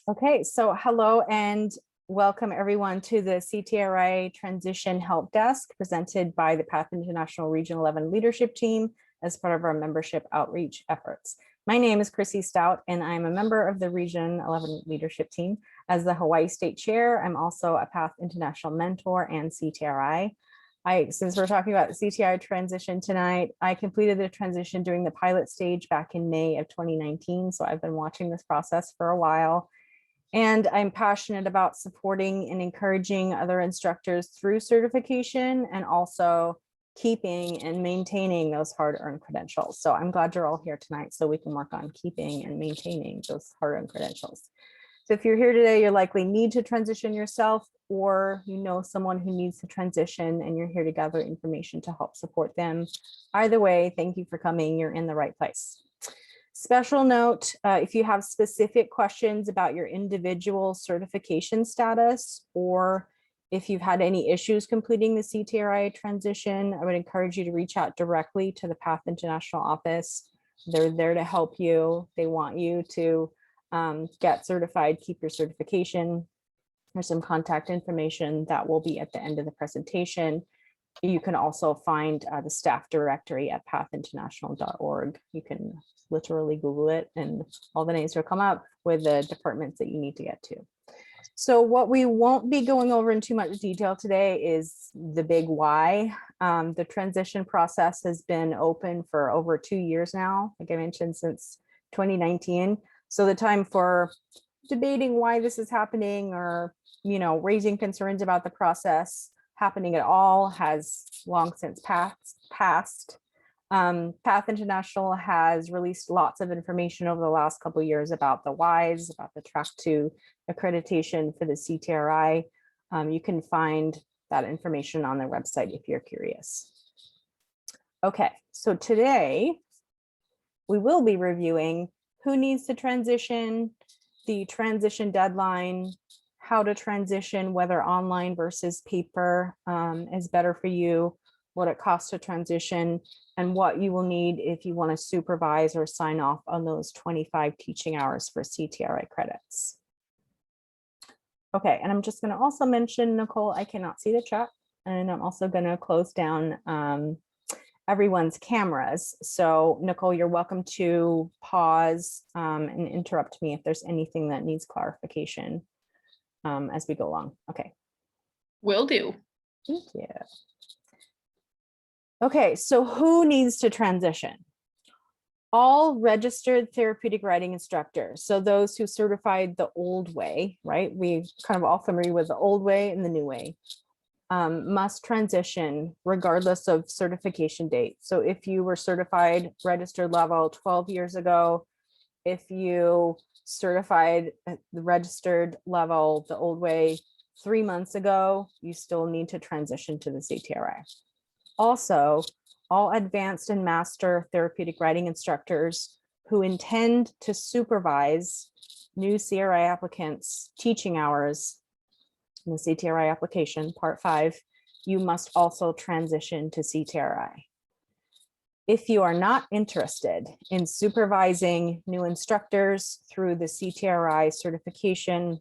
Okay, so hello and welcome everyone to the CTRI Transition Help Desk presented by the Path International Region 11 Leadership Team as part of our membership outreach efforts. My name is Chrissy Stout and I'm a member of the Region 11 Leadership Team. As the Hawaii State Chair, I'm also a Path International Mentor and CTRI. Since we're talking about CTRI transition tonight, I completed the transition during the pilot stage back in May of 2019. So I've been watching this process for a while. And I'm passionate about supporting and encouraging other instructors through certification and also keeping and maintaining those hard-earned credentials. So I'm glad you're all here tonight so we can work on keeping and maintaining those hard-earned credentials. So if you're here today, you likely need to transition yourself, or you know someone who needs to transition and you're here to gather information to help support them. Either way, thank you for coming. You're in the right place. Special note, if you have specific questions about your individual certification status, or if you've had any issues completing the CTRI transition, I would encourage you to reach out directly to the Path International office. They're there to help you. They want you to get certified, keep your certification. There's some contact information that will be at the end of the presentation. You can also find the staff directory at pathinternational.org. You can literally Google it and all the names will come up with the departments that you need to get to. So what we won't be going over in too much detail today is the big why. The transition process has been open for over 2 years now, like I mentioned, since 2019. So the time for debating why this is happening or, raising concerns about the process happening at all has long since passed. Path International has released lots of information over the last couple of years about the whys, about the track 2 accreditation for the CTRI. You can find that information on their website if you're curious. Okay, so today we will be reviewing who needs to transition, the transition deadline, how to transition, whether online versus paper is better for you, what it costs to transition, and what you will need if you want to supervise or sign off on those 25 teaching hours for CTRI credits. Okay, and I'm just going to also mention, Nicole, I cannot see the chat, and I'm also going to close down everyone's cameras. So Nicole, you're welcome to pause and interrupt me if there's anything that needs clarification as we go along. Okay. Will do. Thank you. Okay, so who needs to transition? All registered therapeutic writing instructors. So those who certified the old way, right? We kind of all familiar with the old way and the new way. Must transition regardless of certification date. So if you were certified registered level 12 years ago, if you certified at the registered level the old way 3 months ago, you still need to transition to the CTRI. Also, all advanced and master therapeutic writing instructors who intend to supervise new CRI applicants' teaching hours in the CTRI application, part 5, you must also transition to CTRI. If you are not interested in supervising new instructors through the CTRI certification,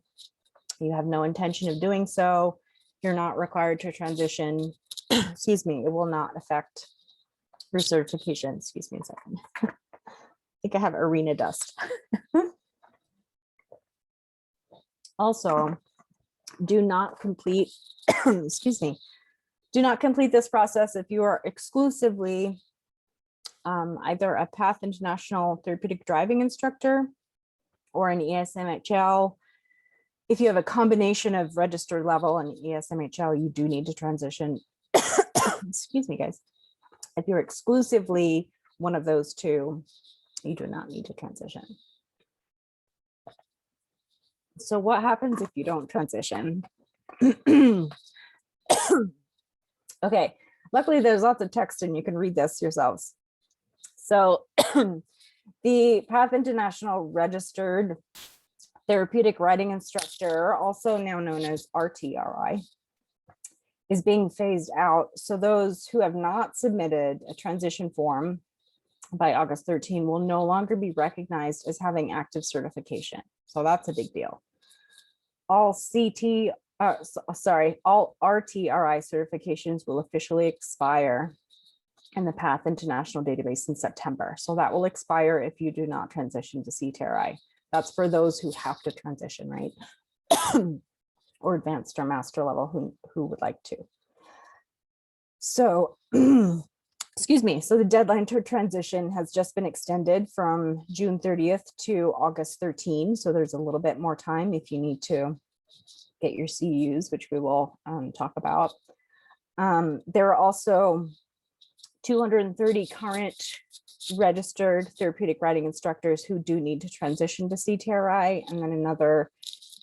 you have no intention of doing so, you're not required to transition. Excuse me, it will not affect your certification. Excuse me a second. I think I have arena dust. Also, do not complete, excuse me, do not complete this process if you are exclusively either a Path International therapeutic driving instructor or an ESMHL. If you have a combination of registered level and ESMHL, you do need to transition. Excuse me, guys. If you're exclusively one of those two, you do not need to transition. So what happens if you don't transition? Okay, luckily there's lots of text and you can read this yourselves. So the Path International Registered Therapeutic Writing Instructor, also now known as RTRI, is being phased out. So those who have not submitted a transition form by August 13 will no longer be recognized as having active certification. So that's a big deal. all all RTRI certifications will officially expire in the Path International database in September. So that will expire if you do not transition to CTRI. That's for those who have to transition, right? Or advanced or master level who would like to. So, excuse me. So the deadline to transition has just been extended from June 30th to August 13. So there's a little bit more time if you need to get your CEUs, which we will talk about. There are also 230 current registered therapeutic writing instructors who do need to transition to CTRI, and then another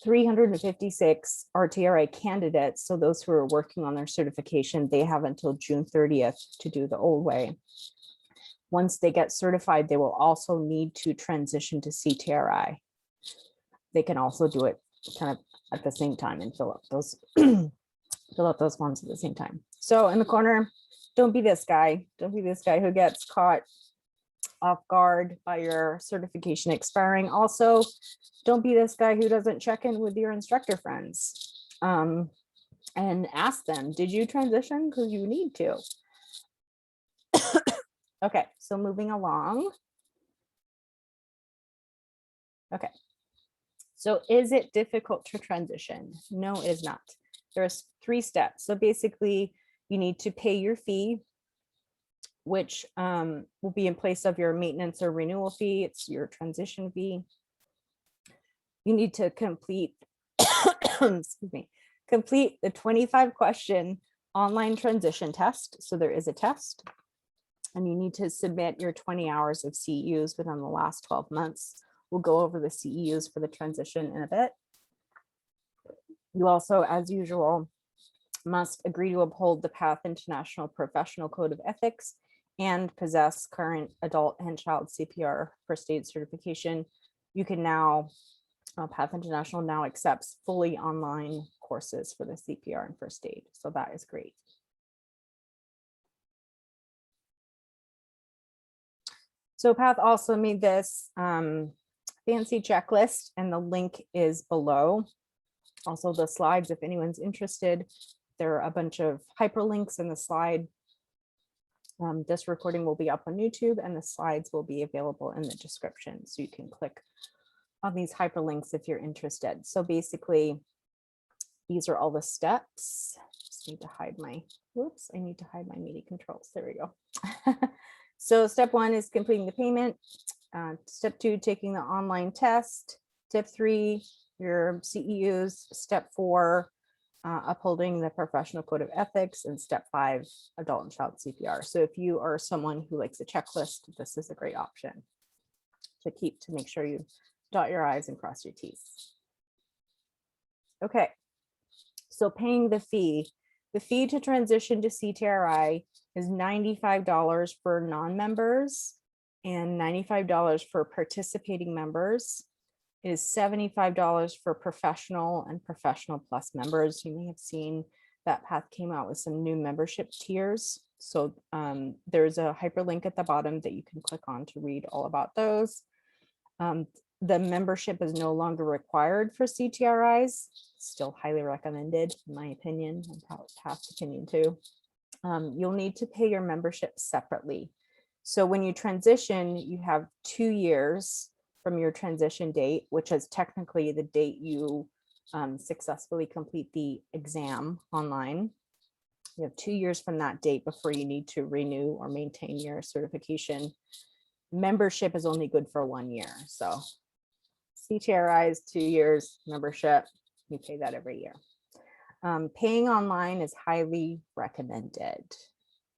356 RTRI candidates. So those who are working on their certification, they have until June 30th to do the old way. Once they get certified, they will also need to transition to CTRI. They can also do it kind of at the same time and fill up those forms at the same time. So in the corner, don't be this guy. Don't be this guy who gets caught off guard by your certification expiring. Also, don't be this guy who doesn't check in with your instructor friends and ask them, did you transition? Because you need to. Okay, so moving along. Okay, so is it difficult to transition? No, it is not. There's 3 steps. So basically, you need to pay your fee, which will be in place of your maintenance or renewal fee. It's your transition fee. You need to complete, excuse me, complete the 25-question online transition test. So there is a test, and you need to submit your 20 hours of CEUs within the last 12 months. We'll go over the CEUs for the transition in a bit. You also, as usual, must agree to uphold the Path International Professional Code of Ethics and possess current adult and child CPR first aid certification. You can now, Path International now accepts fully online courses for the CPR and first aid. So that is great. So Path also made this fancy checklist, and the link is below. Also the slides, if anyone's interested, there are a bunch of hyperlinks in the slide. This recording will be up on YouTube, and the slides will be available in the description. So you can click on these hyperlinks if you're interested. So basically, these are all the steps. Just need to hide my, whoops, I need to hide my media controls. There we go. So step 1 is completing the payment. Step 2, taking the online test. Step 3, your CEUs. Step 4, upholding the professional code of ethics, and step 5, adult and child CPR. So if you are someone who likes a checklist, this is a great option to make sure you dot your I's and cross your T's. Okay, so paying the fee. The fee to transition to CTRI is $95 for non-members and $95 for participating members. It is $75 for professional and professional plus members. You may have seen that Path came out with some new membership tiers. So there's a hyperlink at the bottom that you can click on to read all about those. The membership is no longer required for CTRIs. Still highly recommended, in my opinion, and Path's opinion too. You'll need to pay your membership separately. So when you transition, you have 2 years from your transition date, which is technically the date you successfully complete the exam online. You have 2 years from that date before you need to renew or maintain your certification. Membership is only good for 1 year. So CTRI is 2 years, membership, you pay that every year. Paying online is highly recommended.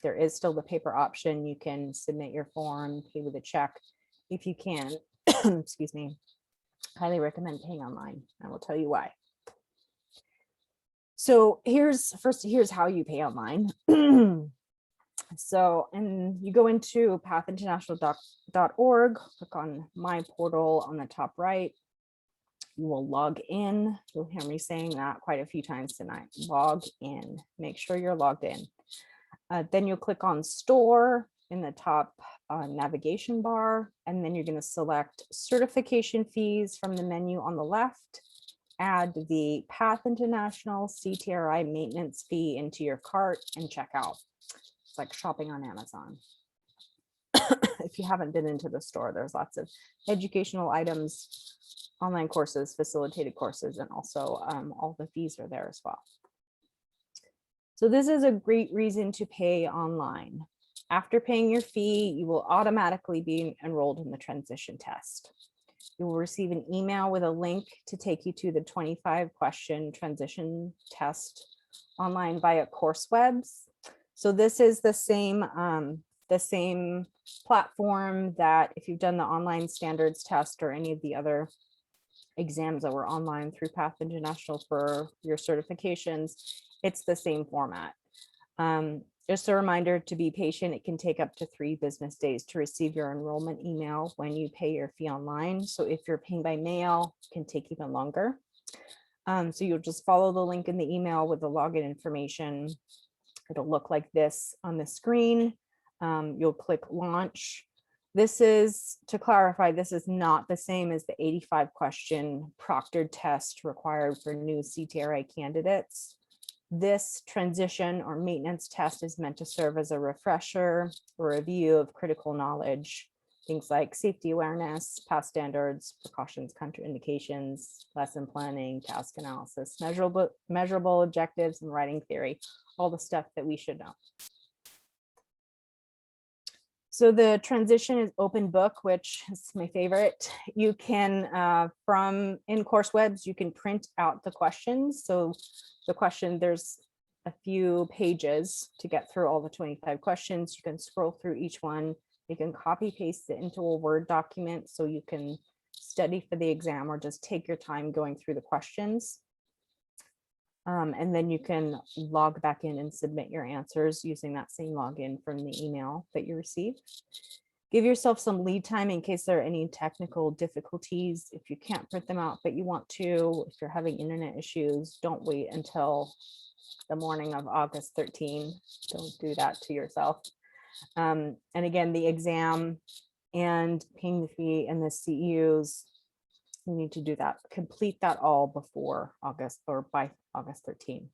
There is still the paper option. You can submit your form, pay with a check if you can. Excuse me. Highly recommend paying online. I will tell you why. So here's how you pay online. So, and you go into pathinternational.org, click on My Portal on the top right. You will log in. You'll hear me saying that quite a few times tonight. Log in. Make sure you're logged in. Then you'll click on Store in the top navigation bar, and then you're going to select certification fees from the menu on the left, add the Path International CTRI maintenance fee into your cart and check out. It's like shopping on Amazon. If you haven't been into the store, there's lots of educational items, online courses, facilitated courses, and also all the fees are there as well. So this is a great reason to pay online. After paying your fee, you will automatically be enrolled in the transition test. You will receive an email with a link to take you to the 25-question transition test online via CourseWebs. So this is the same platform that if you've done the online standards test or any of the other exams that were online through Path International for your certifications, it's the same format. Just a reminder to be patient. It can take up to 3 business days to receive your enrollment email when you pay your fee online. So if you're paying by mail, it can take even longer. So you'll just follow the link in the email with the login information. It'll look like this on the screen. You'll click launch. This is, to clarify, this is not the same as the 85-question proctored test required for new CTRI candidates. This transition or maintenance test is meant to serve as a refresher or review of critical knowledge, things like safety awareness, past standards, precautions, contraindications, lesson planning, task analysis, measurable objectives, and writing theory, all the stuff that we should know. So the transition is open book, which is my favorite. You can, in CourseWebs, you can print out the questions. So the question, there's a few pages to get through all the 25 questions. You can scroll through each one. You can copy paste it into a Word document so you can study for the exam or just take your time going through the questions. And then you can log back in and submit your answers using that same login from the email that you received. Give yourself some lead time in case there are any technical difficulties. If you can't print them out, but you want to, if you're having internet issues, don't wait until the morning of August 13. Don't do that to yourself. And again, the exam and paying the fee and the CEUs, you need to do that, complete that all before August or by August 13.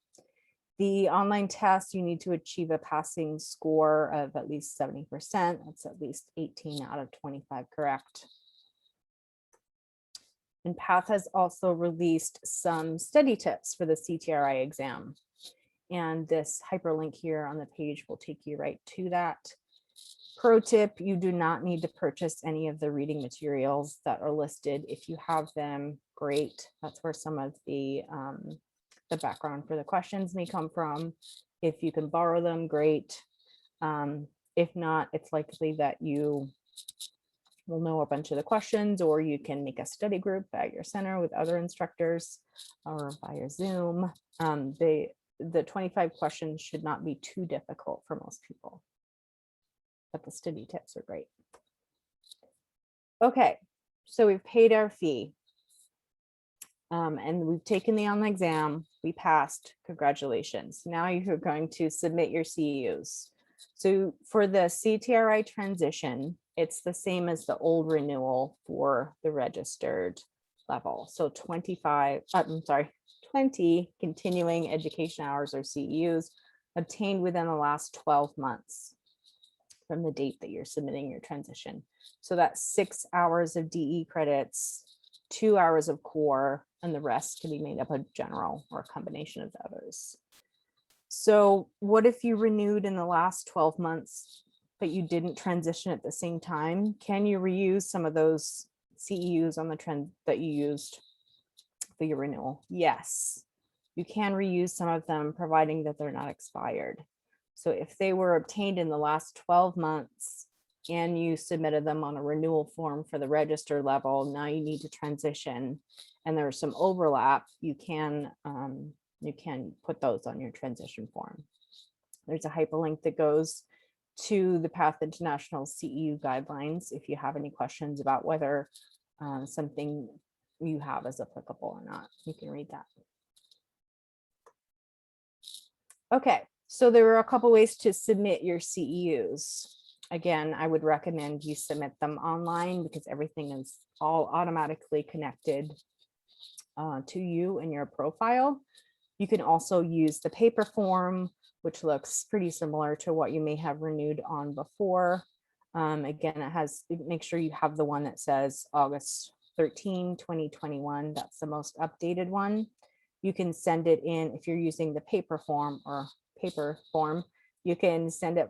The online test, you need to achieve a passing score of at least 70%. That's at least 18 out of 25 correct. And Path has also released some study tips for the CTRI exam. And this hyperlink here on the page will take you right to that. Pro tip, you do not need to purchase any of the reading materials that are listed. If you have them, great. That's where some of the background for the questions may come from. If you can borrow them, great. If not, it's likely that you will know a bunch of the questions, or you can make a study group at your center with other instructors or via Zoom. The 25 questions should not be too difficult for most people, but the study tips are great. Okay, so we've paid our fee. And we've taken the online exam, we passed, congratulations. Now you're going to submit your CEUs. So for the CTRI transition, it's the same as the old renewal for the registered level. So 20 continuing education hours or CEUs obtained within the last 12 months from the date that you're submitting your transition. So that's 6 hours of DE credits, 2 hours of core, and the rest can be made up of general or a combination of the others. So what if you renewed in the last 12 months, but you didn't transition at the same time? Can you reuse some of those CEUs on the trend that you used for your renewal? Yes, you can reuse some of them, providing that they're not expired. So if they were obtained in the last 12 months and you submitted them on a renewal form for the register level, now you need to transition and there's some overlap, you can put those on your transition form. There's a hyperlink that goes to the Path International CEU guidelines if you have any questions about whether something you have is applicable or not. You can read that. Okay, so there are a couple ways to submit your CEUs. Again, I would recommend you submit them online because everything is all automatically connected to you in your profile. You can also use the paper form, which looks pretty similar to what you may have renewed on before. Again, make sure you have the one that says August 13, 2021. That's the most updated one. You can send it in if you're using the paper form or paper form. You can send it,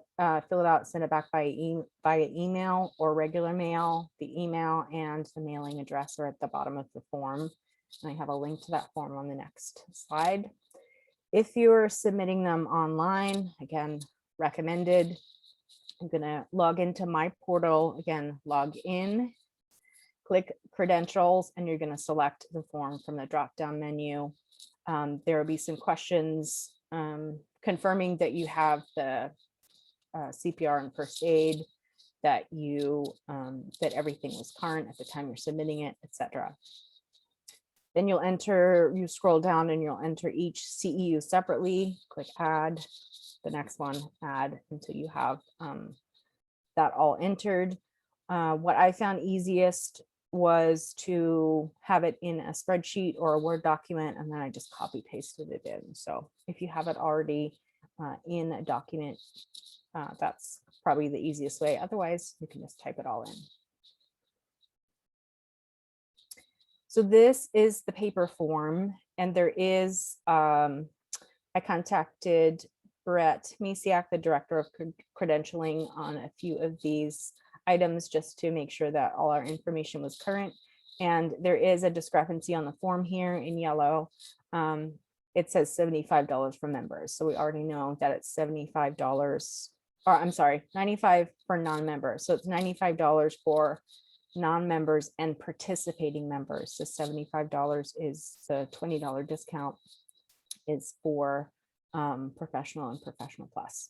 fill it out, send it back via email or regular mail. The email and the mailing address are at the bottom of the form. And I have a link to that form on the next slide. If you're submitting them online, again, recommended. I'm gonna log into my portal, again, log in, click credentials, and you're gonna select the form from the drop-down menu. There will be some questions confirming that you have the CPR and first aid, that that everything was current at the time you're submitting it, etc. Then you scroll down and you'll enter each CEU separately, click add, the next one, add, until you have that all entered. What I found easiest was to have it in a spreadsheet or a Word document, and then I just copy pasted it in. So if you have it already in a document, that's probably the easiest way. Otherwise, you can just type it all in. So this is the paper form, and there is, I contacted Brett Masiak, the director of credentialing, on a few of these items just to make sure that all our information was current. And there is a discrepancy on the form here in yellow. It says $75 for members. So we already know that it's $75, or I'm sorry, $95 for non-members. So it's $95 for non-members and participating members. So $75 is the $20 discount is for professional and professional plus.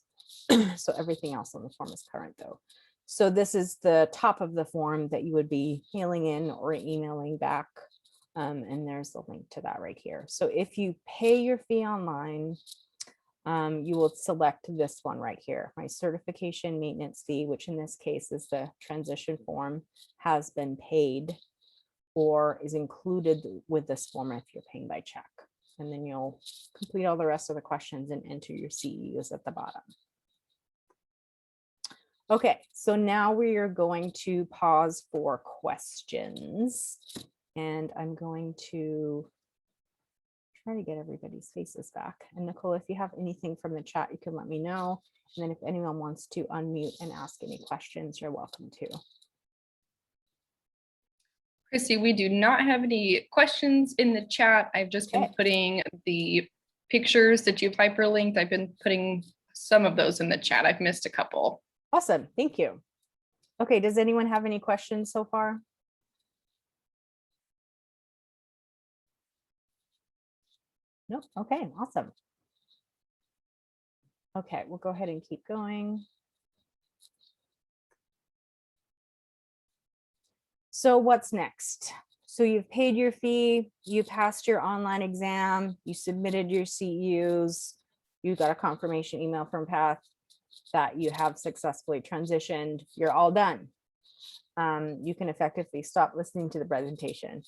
So everything else on the form is current though. So this is the top of the form that you would be mailing in or emailing back. And there's the link to that right here. So if you pay your fee online, you will select this one right here. My certification maintenance fee, which in this case is the transition form, has been paid or is included with this form if you're paying by check. And then you'll complete all the rest of the questions and enter your CEUs at the bottom. Okay, so now we are going to pause for questions. And I'm going to try to get everybody's faces back. And Nicole, if you have anything from the chat, you can let me know. And then if anyone wants to unmute and ask any questions, you're welcome to. Christy, we do not have any questions in the chat. I've just been putting the pictures that you've hyperlinked. I've been putting some of those in the chat. I've missed a couple. Awesome, thank you. Okay, does anyone have any questions so far? Nope, okay, awesome. Okay, we'll go ahead and keep going. So what's next? So you've paid your fee, you passed your online exam, you submitted your CEUs, you got a confirmation email from Path that you have successfully transitioned, you're all done. You can effectively stop listening to the presentation.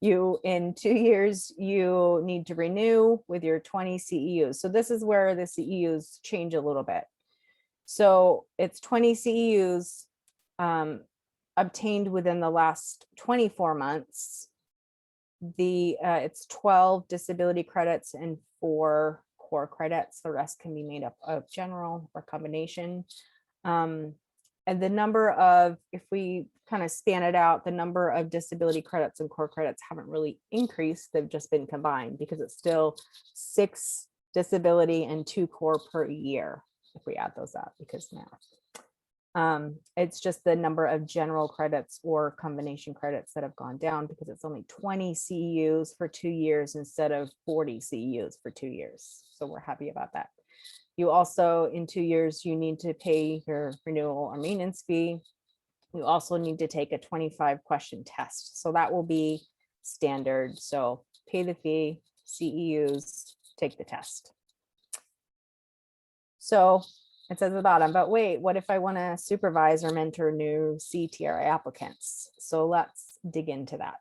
In 2 years, you need to renew with your 20 CEUs. So this is where the CEUs change a little bit. So it's 20 CEUs obtained within the last 24 months. It's 12 disability credits and 4 core credits. The rest can be made up of general or combination. And the number of, if we kind of span it out, the number of disability credits and core credits haven't really increased. They've just been combined because it's still 6 disability and 2 core per year if we add those up, because math. It's just the number of general credits or combination credits that have gone down because it's only 20 CEUs for 2 years instead of 40 CEUs for 2 years. So we're happy about that. You also, in 2 years, you need to pay your renewal or maintenance fee. You also need to take a 25 question test. So that will be standard. So pay the fee, CEUs, take the test. So it says at the bottom, but wait, what if I want to supervise or mentor new CTRI applicants? So let's dig into that.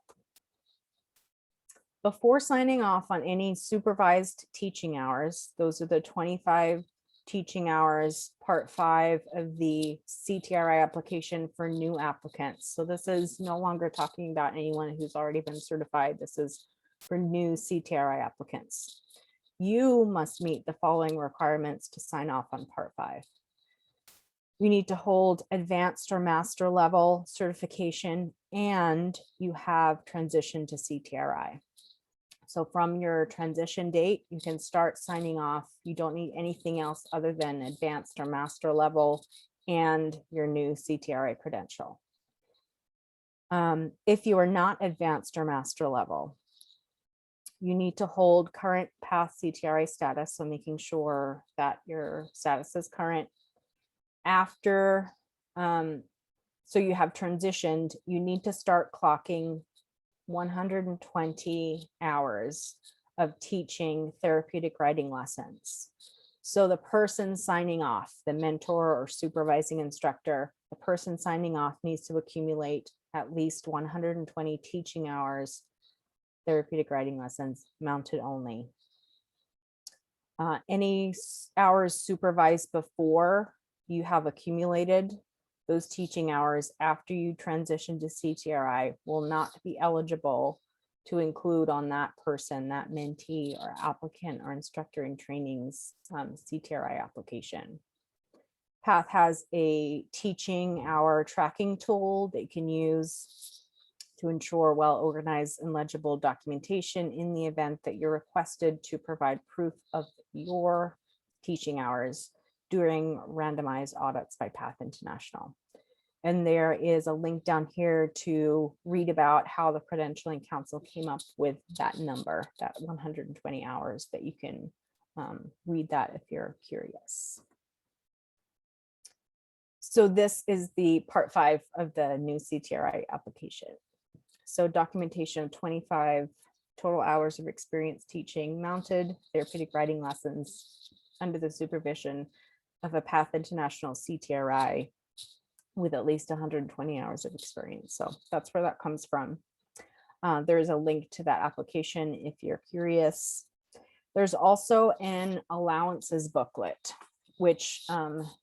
before signing off on any supervised teaching hours, those are the 25 teaching hours, part 5 of the CTRI application for new applicants. So this is no longer talking about anyone who's already been certified. This is for new CTRI applicants. You must meet the following requirements to sign off on part 5. You need to hold advanced or master level certification, and you have transitioned to CTRI. So from your transition date, you can start signing off. You don't need anything else other than advanced or master level and your new CTRI credential. If you are not advanced or master level, you need to hold current path CTRI status, so making sure that your status is current. After, so you have transitioned, you need to start clocking 120 hours of teaching therapeutic writing lessons. So the person signing off, the mentor or supervising instructor, the person signing off needs to accumulate at least 120 teaching hours, therapeutic writing lessons, mounted only. Any hours supervised before you have accumulated those teaching hours after you transition to CTRI will not be eligible to include on that person, that mentee or applicant or instructor in training's CTRI application. PATH has a teaching hour tracking tool that you can use to ensure well-organized and legible documentation in the event that you're requested to provide proof of your teaching hours during randomized audits by PATH International. And there is a link down here to read about how the Credentialing Council came up with that number, that 120 hours, that you can read that if you're curious. So this is the part 5 of the new CTRI application. So documentation of 25 total hours of experience teaching mounted therapeutic writing lessons under the supervision of a PATH International CTRI with at least 120 hours of experience. So that's where that comes from. There's a link to that application if you're curious. There's also an allowances booklet, which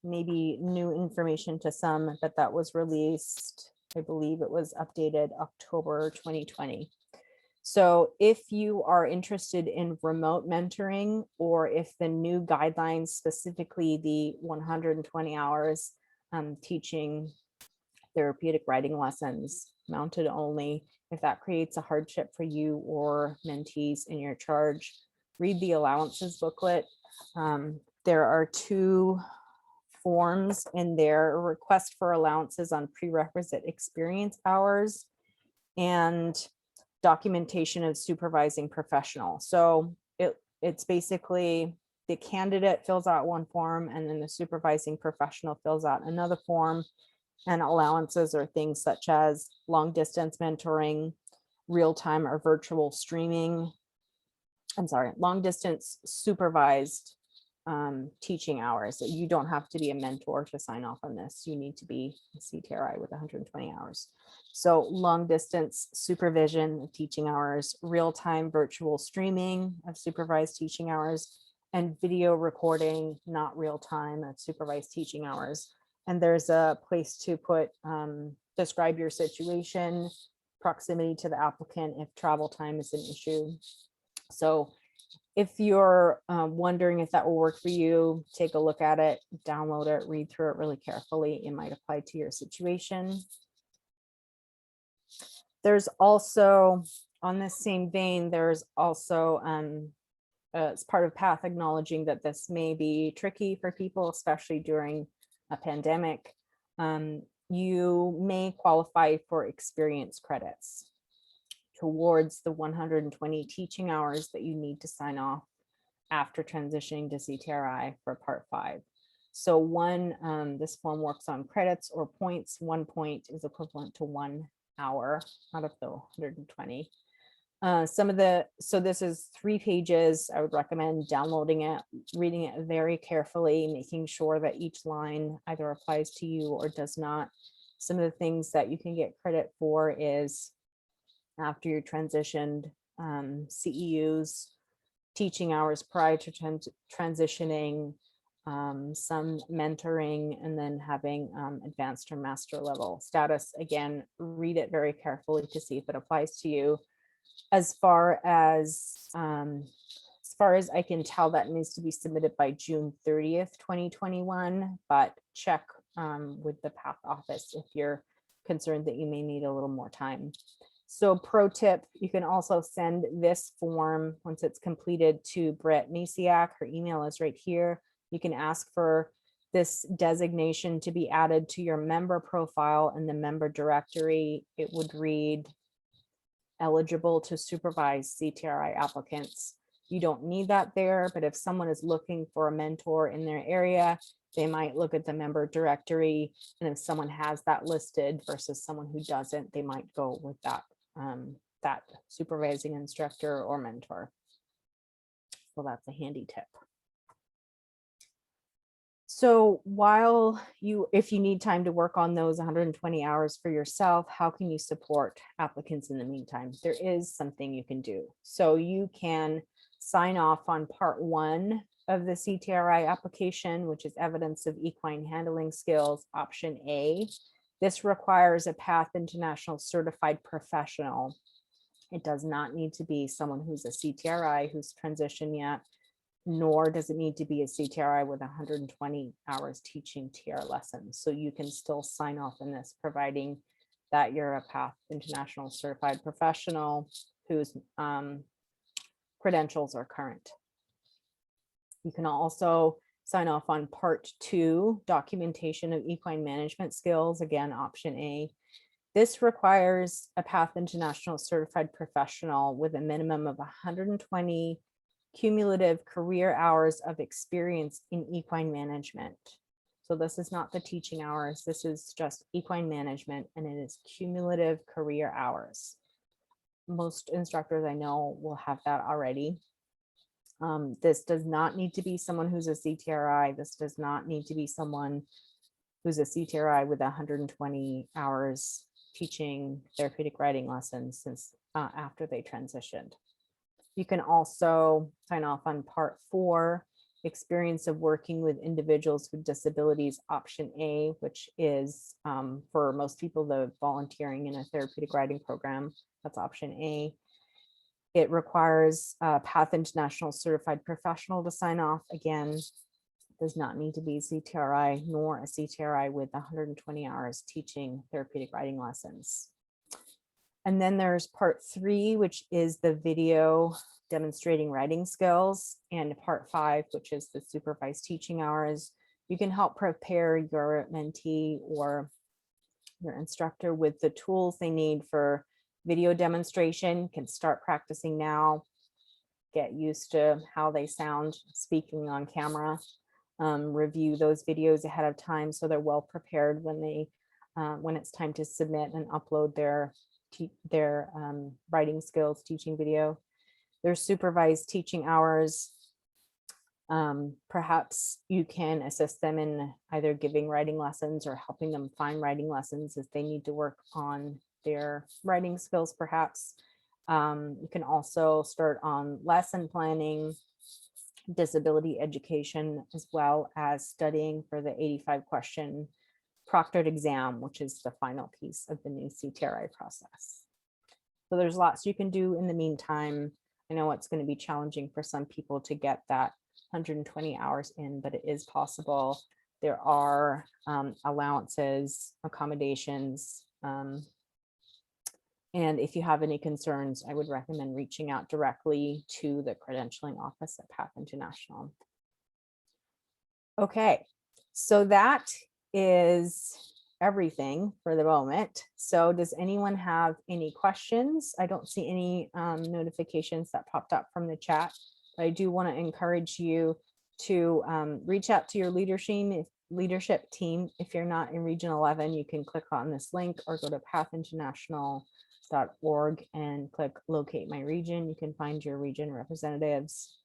may be new information to some, but that was released, I believe it was updated October 2020. So if you are interested in remote mentoring, or if the new guidelines, specifically the 120 hours teaching therapeutic writing lessons mounted only, if that creates a hardship for you or mentees in your charge, read the allowances booklet. There are 2 forms in there: a request for allowances on prerequisite experience hours and documentation of supervising professional. So it's basically the candidate fills out one form and then the supervising professional fills out another form. And allowances are things such as long distance mentoring, real-time or virtual streaming. Long distance supervised teaching hours. So you don't have to be a mentor to sign off on this. You need to be a CTRI with 120 hours. So long distance supervision of teaching hours, real-time virtual streaming of supervised teaching hours, and video recording, not real-time, of supervised teaching hours. And there's a place to put, describe your situation, proximity to the applicant if travel time is an issue. So if you're wondering if that will work for you, take a look at it, download it, read through it really carefully. It might apply to your situation. There's also, on this same vein, there's also, as part of PATH, acknowledging that this may be tricky for people, especially during a pandemic. You may qualify for experience credits towards the 120 teaching hours that you need to sign off after transitioning to CTRI for part 5. So this form works on credits or points. 1 point is equivalent to 1 hour out of the 120. So this is 3 pages. I would recommend downloading it, reading it very carefully, making sure that each line either applies to you or does not. Some of the things that you can get credit for is after you're transitioned, CEUs, teaching hours prior to transitioning, some mentoring, and then having advanced or master level status. Again, read it very carefully to see if it applies to you. As far as I can tell, that needs to be submitted by June 30th, 2021, but check with the PATH office if you're concerned that you may need a little more time. So pro tip, you can also send this form once it's completed to Brett Masiak. Her email is right here. You can ask for this designation to be added to your member profile in the member directory. It would read eligible to supervise CTRI applicants. You don't need that there, but if someone is looking for a mentor in their area, they might look at the member directory. And if someone has that listed versus someone who doesn't, they might go with that, that supervising instructor or mentor. So that's a handy tip. So while if you need time to work on those 120 hours for yourself, how can you support applicants in the meantime? There is something you can do. So you can sign off on part 1 of the CTRI application, which is evidence of equine handling skills, option A. This requires a PATH International certified professional. It does not need to be someone who's a CTRI who's transitioned yet, nor does it need to be a CTRI with 120 hours teaching TR lessons. So you can still sign off in this, providing that you're a PATH International certified professional whose credentials are current. You can also sign off on part 2, documentation of equine management skills, again, option A. This requires a PATH International certified professional with a minimum of 120 cumulative career hours of experience in equine management. So this is not the teaching hours, this is just equine management, and it is cumulative career hours. Most instructors I know will have that already. This does not need to be someone who's a CTRI. This does not need to be someone who's a CTRI with 120 hours teaching therapeutic riding lessons since after they transitioned. You can also sign off on part 4, experience of working with individuals with disabilities, option A, which is for most people, the volunteering in a therapeutic riding program. That's option A. It requires a PATH International certified professional to sign off. Again, does not need to be a CTRI nor a CTRI with 120 hours teaching therapeutic riding lessons. And then there's part 3, which is the video demonstrating writing skills, and part 5, which is the supervised teaching hours. You can help prepare your mentee or your instructor with the tools they need for video demonstration. Can start practicing now, get used to how they sound speaking on camera, review those videos ahead of time so they're well prepared when they when it's time to submit and upload their writing skills teaching video. There's supervised teaching hours. Perhaps you can assist them in either giving writing lessons or helping them find writing lessons if they need to work on their writing skills, perhaps. You can also start on lesson planning, disability education, as well as studying for the 85 question proctored exam, which is the final piece of the new CTRI process. So there's lots you can do in the meantime. I know it's going to be challenging for some people to get that 120 hours in, but it is possible. There are allowances, accommodations, and if you have any concerns, I would recommend reaching out directly to the credentialing office at PATH International. Okay, so that is everything for the moment. So does anyone have any questions? I don't see any notifications that popped up from the chat, but I do want to encourage you to reach out to your leadership team. If you're not in Region 11, you can click on this link or go to pathinternational.org and click locate my region. You can find your region representatives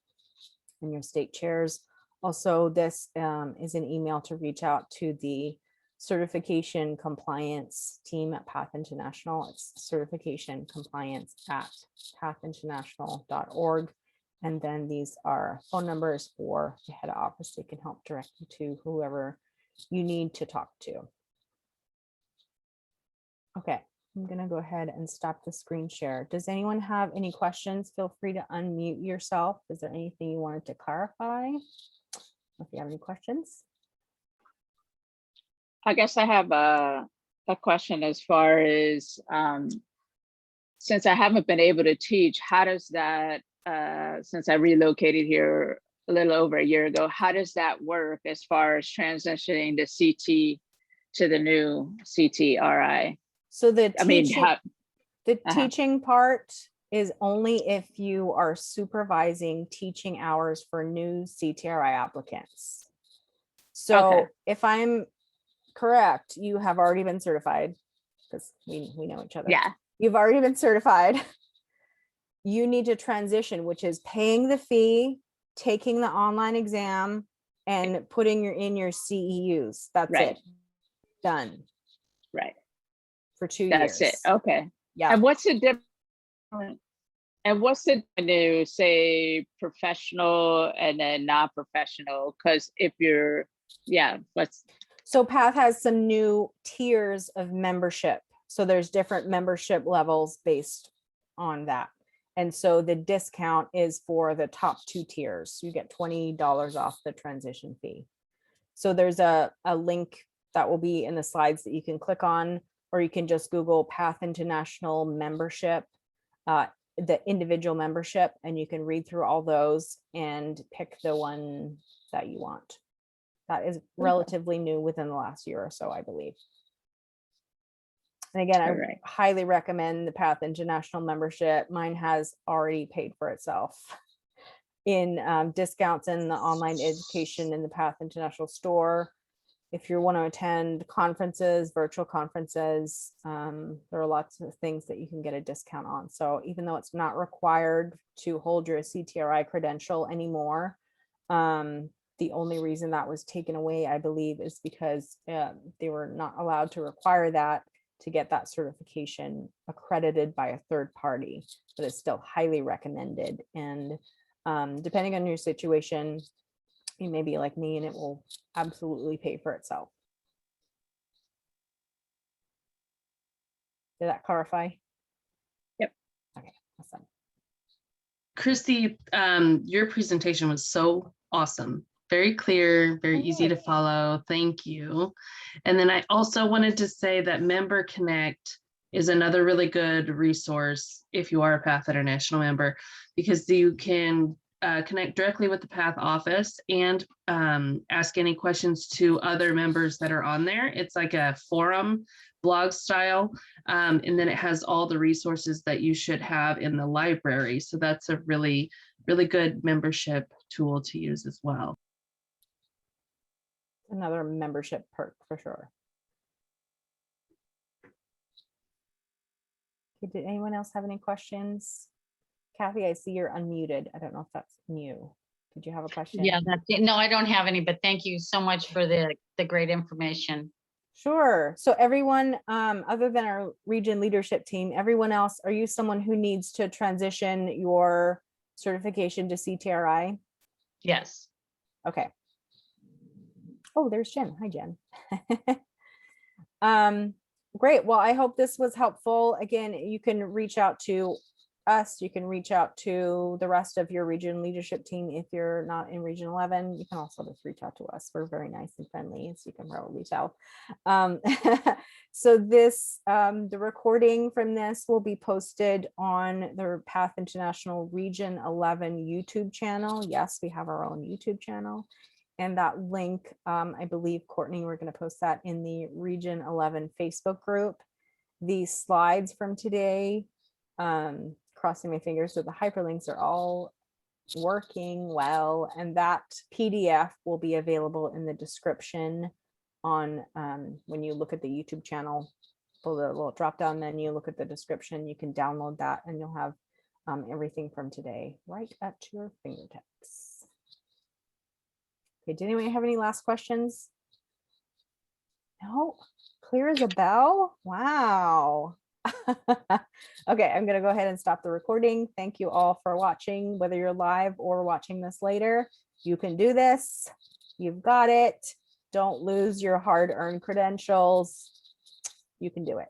and your state chairs. Also, this is an email to reach out to the certification compliance team at Path International. It's certification compliance at pathinternational.org. And then these are phone numbers for the head office. They can help direct you to whoever you need to talk to. Okay, I'm going to go ahead and stop the screen share. Does anyone have any questions? Feel free to unmute yourself. Is there anything you wanted to clarify? If you have any questions. I guess I have a question as far as, since I haven't been able to teach, how does that, since I relocated here a little over a year ago, how does that work as far as transitioning the CT to the new CTRI? So the I mean, teaching part is only if you are supervising teaching hours for new CTRI applicants. So Okay. if I'm correct, you have already been certified, because we know each other. Yeah. You've already been certified. You need to transition, which is paying the fee, taking the online exam, and putting in your CEUs. That's Right. it. Done. Right. For 2 That's years. it. Okay. Yeah. And what's the difference? And what's the new, say, professional and then non-professional? Because if you're, yeah, So Path has some new tiers of membership. So there's different membership levels based on that. And so the discount is for the top 2 tiers. You get $20 off the transition fee. So there's a link that will be in the slides that you can click on, or you can just Google Path International membership, the individual membership, and you can read through all those and pick the one that you want. That is relatively new within the last year or so, I believe. And again, I highly recommend the Path International membership. Mine has already paid for itself in discounts in the online education in the Path International store. If you want to attend conferences, virtual conferences, there are lots of things that you can get a discount on. So even though it's not required to hold your CTRI credential anymore, the only reason that was taken away, I believe, is because they were not allowed to require that to get that certification accredited by a third party, but it's still highly recommended. And depending on your situation, you may be like me and it will absolutely pay for itself. Did that clarify? Yep. Okay, awesome. Christy, your presentation was so awesome. Very clear, very easy to follow. Thank you. And then I also wanted to say that Member Connect is another really good resource if you are a Path International member, because you can connect directly with the Path office and ask any questions to other members that are on there. It's like a forum blog style, and then it has all the resources that you should have in the library. So that's a really, really good membership tool to use as well. Another membership perk for sure. Okay, did anyone else have any questions? Kathy, I see you're unmuted. I don't know if that's new. Did you have a question? Yeah, that's it. No, I don't have any, but thank you so much for the great information. Sure. So everyone, other than our region leadership team, everyone else, are you someone who needs to transition your certification to CTRI? Yes. Okay. Oh, there's Jen. Hi, Jen. Great. Well, I hope this was helpful. Again, you can reach out to us. You can reach out to the rest of your region leadership team. If you're not in Region 11, you can also just reach out to us. We're very nice and friendly, as you can probably tell. So this, the recording from this will be posted on the Path International Region 11 YouTube channel. Yes, we have our own YouTube channel. And that link, I believe, Courtney, we're going to post that in the Region 11 Facebook group. These slides from today, crossing my fingers that the hyperlinks are all working well, and that PDF will be available in the description on when you look at the YouTube channel, pull the little drop down menu, look at the description, you can download that and you'll have everything from today right at your fingertips. Okay, did anyone have any last questions? No, clear as a bell. Wow. Okay, I'm gonna go ahead and stop the recording. Thank you all for watching, whether you're live or watching this later. You can do this. You've got it. Don't lose your hard-earned credentials. You can do it.